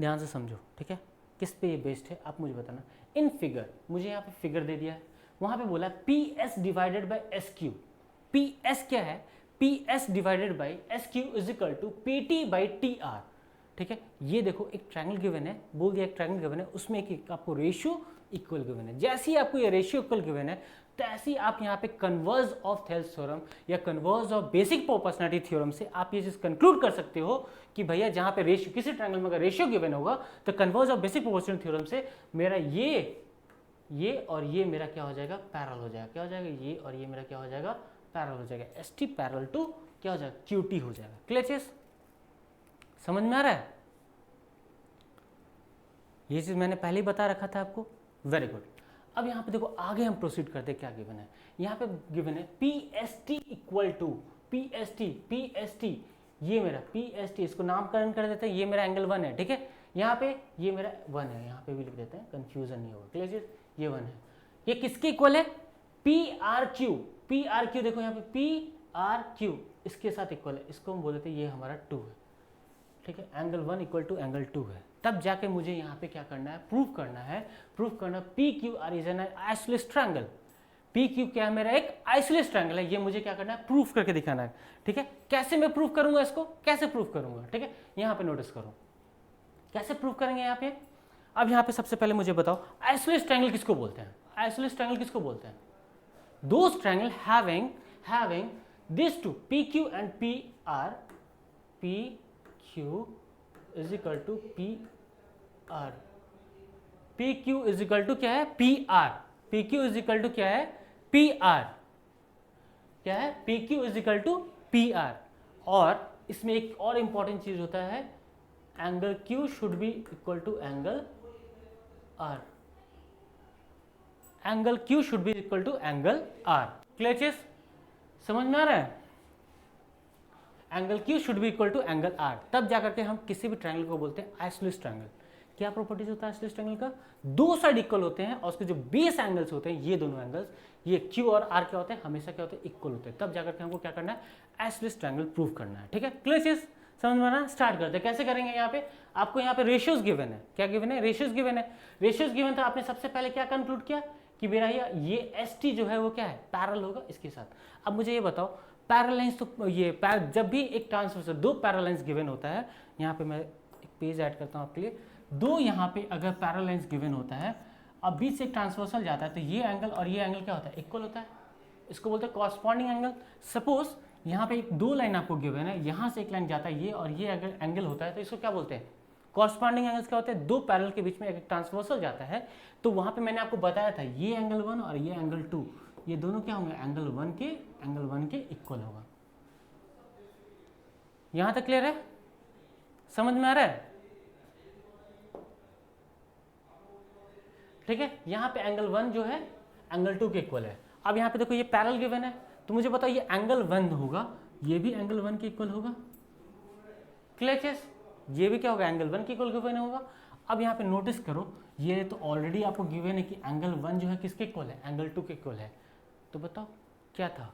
ध्यान से समझो, ठीक है, किस पे ये बेस्ड है आप मुझे बताना। इन फिगर, मुझे यहाँ पे फिगर दे दिया है, वहाँ पे बोला P S divided by S Q. P S क्या है, P S divided by S Q is equal to P T by T R, ठीक है। ये देखो एक ट्रायंगल गिवन है, बोल दिया एक ट्रायंगल गिवन है, उसमें एक आपको रेशियो इक्वल गिवन है। जैसे ही आपको ये रेशियो इक्वल गिवन है, तैसे ही आप यहाँ पे कन्वर्ज ऑफ थेल्स थ्योरम या converse of basic proportionality theorem से आप ये चीज कंक्लूड कर सकते हो कि भैया जहाँ पे रेशियो, किसी ट्रायंगल में अगर रेशियो गिवन होगा तो converse of basic proportionality theorem से मेरा ये और ये मेरा क्या हो जाएगा, पैरेलल हो जाएगा। क्या हो जाएगा, ये और ये मेरा क्या हो जाएगा, पैरेलल हो जाएगा। एस टी पैरेलल टू क्या हो जाएगा, क्यू टी हो जाएगा। क्लियर चीज, समझ में आ रहा है? ये चीज मैंने पहले ही बता रखा था आपको, वेरी गुड। अब यहाँ पे देखो आगे हम प्रोसीड करते हैं, क्या गिवन है यहाँ पे, गिवन है P S T equal to P S T, ये मेरा पी एस टी, इसको नामकरण कर देते हैं, ये मेरा एंगल 1 है, ठीक है। यहाँ पे ये मेरा 1 है, यहाँ पे भी लिख देते हैं, कंफ्यूजन नहीं होगा। क्लियर, ये 1 है, ये किसके इक्वल है, P R Q. P R Q देखो यहाँ पे पी आर क्यू इसके साथ इक्वल है, इसको हम बोल देते हैं ये हमारा 2 है, ठीक है। एंगल 1 इक्वल टू एंगल 2 है। तब जाके मुझे यहाँ पे क्या करना है, प्रूफ करना P Q R is an isosceles triangle. P Q क्या है, मेरा एक आइसोलेस ट्रायंगल है, ये मुझे क्या करना है, प्रूफ करके दिखाना है, ठीक है। कैसे मैं प्रूफ करूंगा इसको, कैसे प्रूफ करूंगा, ठीक है। यहाँ पे नोटिस करो कैसे प्रूफ करेंगे यहाँ पे। अब यहाँ पे सबसे पहले मुझे बताओ आइसोलेस ट्रायंगल किसको बोलते हैं, आइसोलेस ट्रायंगल किसको बोलते हैं, those triangle having these two PQ and PR, PQ is equal to PR, PQ is equal to क्या है, PR, PQ is equal to क्या है, PR, क्या है, PQ is equal to PR। और इसमें एक और इंपॉर्टेंट चीज होता है, angle Q should be equal to angle R, angle Q should be equal to angle R। Clear चीज, समझ में आ रहा है? Angle Q should be equal to angle R, तब जाकर के हम किसी भी ट्रायंगल को बोलते हैं आइसोलेस ट्रायंगल। क्या प्रॉपर्टीज होता है आइसोलेस ट्रायंगल का, दो साइड इक्वल होते हैं और उसके जो बेस एंगल्स होते हैं, ये दोनों एंगल्स, ये Q और R क्या होते हैं, हमेशा क्या होते हैं, इक्वल होते हैं। तब जाकर के हमको क्या करना है, आइसोलेस ट्रायंगल प्रूव करना है, ठीक है। क्लियर चीज, समझ में आ रहा है? स्टार्ट करते हैं। कैसे करेंगे, यहाँ पे आपको यहाँ पे रेशियोज गिवन है, क्या गिवन है, रेशियोज गिवन है। रेशियोज गिवन था, आपने सबसे पहले क्या कंक्लूड किया कि मेरा ये एस टी जो है वो क्या है, पैरेलल होगा इसके साथ। अब मुझे ये बताओ पैरेलल लाइंस, तो ये जब भी एक ट्रांसवर्सल दो पैरेलल लाइंस गिवन होता है, यहाँ पे मैं एक पेज ऐड करता हूँ आपके लिए, दो यहाँ पे अगर पैरेलल लाइंस गिवन होता है, अब बीच से एक ट्रांसवर्सल जाता है, तो ये एंगल और ये एंगल क्या होता है, इक्वल होता है, इसको बोलते हैं कॉरस्पॉन्डिंग एंगल। सपोज यहाँ पे एक दो लाइन आपको गिवन है, यहाँ से एक लाइन जाता है ये और ये अगर एंगल होता है, तो इसको क्या बोलते हैं, कॉरस्पॉन्डिंग एंगल्स क्या होते हैं, दो पैरेलल के बीच में एक ट्रांसवर्सल जाता है, तो वहाँ पे मैंने आपको बताया था ये एंगल 1 और ये एंगल 2, ये दोनों क्या होंगे, एंगल 1 के इक्वल होगा। यहां तक क्लियर है, समझ में आ रहा है? ठीक है, यहां पे एंगल 1 जो है एंगल 2 के इक्वल है। अब यहां पे देखो ये पैरेलल गिवन है, तो मुझे बताओ ये एंगल 1 होगा, ये भी एंगल 1 के इक्वल होगा। क्लियर चीज, ये भी क्या होगा, एंगल 1 के इक्वल गिवन होगा। अब यहाँ पे नोटिस करो, ये तो ऑलरेडी आपको गिवन है कि एंगल 1 जो है किसके इक्वल है, एंगल 2 के इक्वल है। तो बताओ क्या था,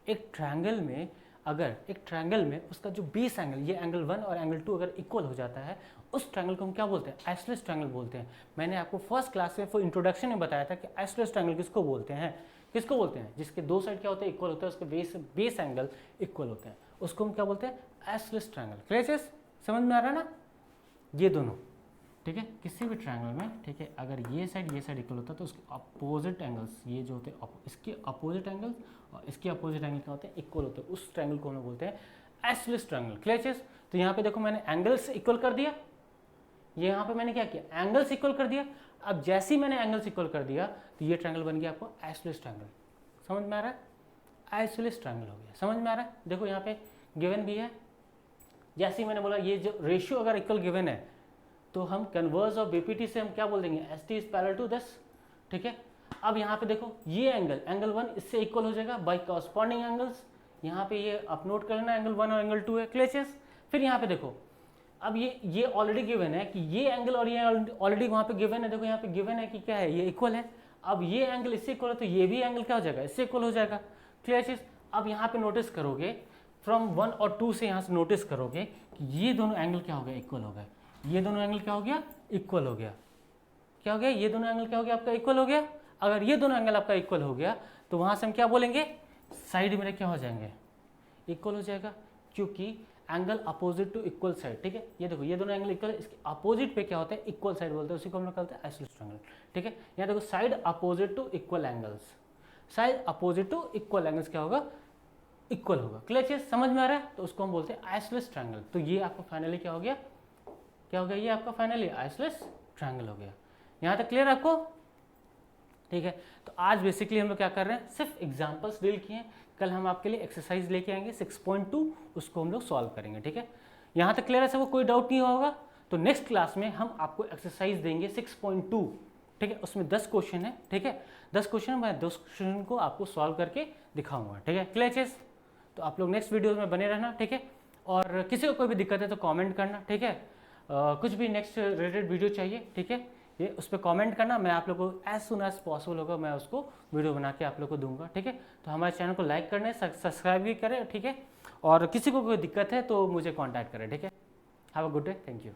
एक ट्रायंगल में, अगर एक ट्रायंगल में उसका जो बेस एंगल, ये एंगल 1 और एंगल 2 अगर इक्वल हो जाता है, उस ट्रायंगल को हम क्या बोलते हैं, आइसोलेस ट्रायंगल बोलते हैं। मैंने आपको फर्स्ट क्लास में इंट्रोडक्शन में बताया था कि आइसोलेस ट्रायंगल किसको बोलते हैं, किसको बोलते हैं, जिसके दो साइड क्या होते हैं, इक्वल होते हैं, उसके बेस एंगल इक्वल होते हैं, उसको हम क्या बोलते हैं, आइसोलेस ट्रायंगल। क्लियर, समझ में आ रहा है ना, ये दोनों, ठीक है, किसी भी ट्रायंगल में, ठीक है, अगर ये साइड इक्वल होता है तो उसके अपोजिट एंगल्स, ये जो होते हैं इसके अपोजिट एंगल्स और इसके अपोजिट एंगल क्या होते हैं, इक्वल होते हैं, उस ट्रायंगल को हम बोलते हैं आइसोलेस ट्रायंगल। क्लियर चीज, तो यहाँ पे देखो मैंने एंगल्स इक्वल कर दिया, ये यहाँ पे मैंने क्या किया, एंगल्स इक्वल कर दिया। अब जैसे ही मैंने एंगल्स इक्वल कर दिया तो ये ट्रायंगल बन गया आपको आइसोलेस ट्रायंगल। समझ में आ रहा है, आइसोलेस ट्रायंगल हो गया, समझ में आ रहा है। देखो यहाँ पे गिवन भी है, जैसे ही मैंने बोला ये जो रेशियो अगर इक्वल गिवन है तो हम कन्वर्स ऑफ बीपीटी से हम क्या बोल देंगे, S T is parallel to this. ठीक है, अब यहाँ पे देखो ये एंगल 1 इससे इक्वल हो जाएगा बाय कॉरस्पॉन्डिंग एंगल्स। यहाँ पे ये आप नोट कर लेना, एंगल 1 और एंगल 2 है। क्लियर चीज, फिर यहाँ पे देखो, अब ये ऑलरेडी गिवन है कि ये एंगल और ये ऑलरेडी वहाँ पे गिवन है, देखो यहाँ पे गिवन है कि क्या है, ये इक्वल है। अब ये एंगल इससे इक्वल है तो ये भी एंगल क्या हो जाएगा, इससे इक्वल हो जाएगा। क्लियर चीज। अब यहाँ पे नोटिस करोगे फ्रॉम 1 और 2 से यहाँ से नोटिस करोगे कि ये दोनों एंगल क्या हो गया, इक्वल हो गए। ये दोनों एंगल क्या हो गया, इक्वल हो गया। क्या हो गया, ये दोनों एंगल क्या हो गया आपका, इक्वल हो गया। अगर ये दोनों एंगल आपका इक्वल हो गया तो वहाँ से हम क्या बोलेंगे, साइड मेरे क्या हो जाएंगे, इक्वल हो जाएगा, क्योंकि angle opposite to equal side. ठीक है, ये देखो ये दोनों एंगल इक्वल, इसके अपोजिट पे क्या होता है, इक्वल साइड बोलते हैं, उसी को हम लोग कहते हैं आइसोसेलेस ट्रायंगल। ठीक है, यहाँ देखो side opposite to equal angles, side opposite to equal angles क्या होगा, इक्वल होगा। क्लियर चीज, समझ में आ रहा है, तो उसको हम बोलते हैं आइसोसेलेस ट्रायंगल। तो ये आपका फाइनली क्या हो गया, क्या हो गया, ये आपका फाइनली आइसोसेलेस ट्रायंगल हो गया। यहाँ तक क्लियर आपको। ठीक है, तो आज बेसिकली हम लोग क्या कर रहे हैं, सिर्फ एग्जांपल्स डील किए हैं। कल हम आपके लिए एक्सरसाइज लेके आएंगे 6.2, उसको हम लोग सॉल्व करेंगे। ठीक है, यहाँ तक क्लियर है, सबको कोई डाउट नहीं होगा। तो नेक्स्ट क्लास में हम आपको एक्सरसाइज देंगे 6.2। ठीक है, उसमें 10 क्वेश्चन है। ठीक है, 10 क्वेश्चन, मैं 10 क्वेश्चन को आपको सॉल्व करके दिखाऊंगा। ठीक है, क्लियर चीज। तो आप लोग नेक्स्ट वीडियो में बने रहना। ठीक है, और किसी को कोई भी दिक्कत है तो कॉमेंट करना। ठीक है, कुछ भी नेक्स्ट रिलेटेड वीडियो चाहिए, ठीक है, ये उस पर कमेंट करना, मैं आप लोगों को एज सुन एज पॉसिबल होगा मैं उसको वीडियो बना के आप लोग को दूंगा। ठीक है, तो हमारे चैनल को लाइक करने, सब्सक्राइब भी करें। ठीक है, और किसी को कोई दिक्कत है तो मुझे कांटेक्ट करें। ठीक है, have a good day, thank you.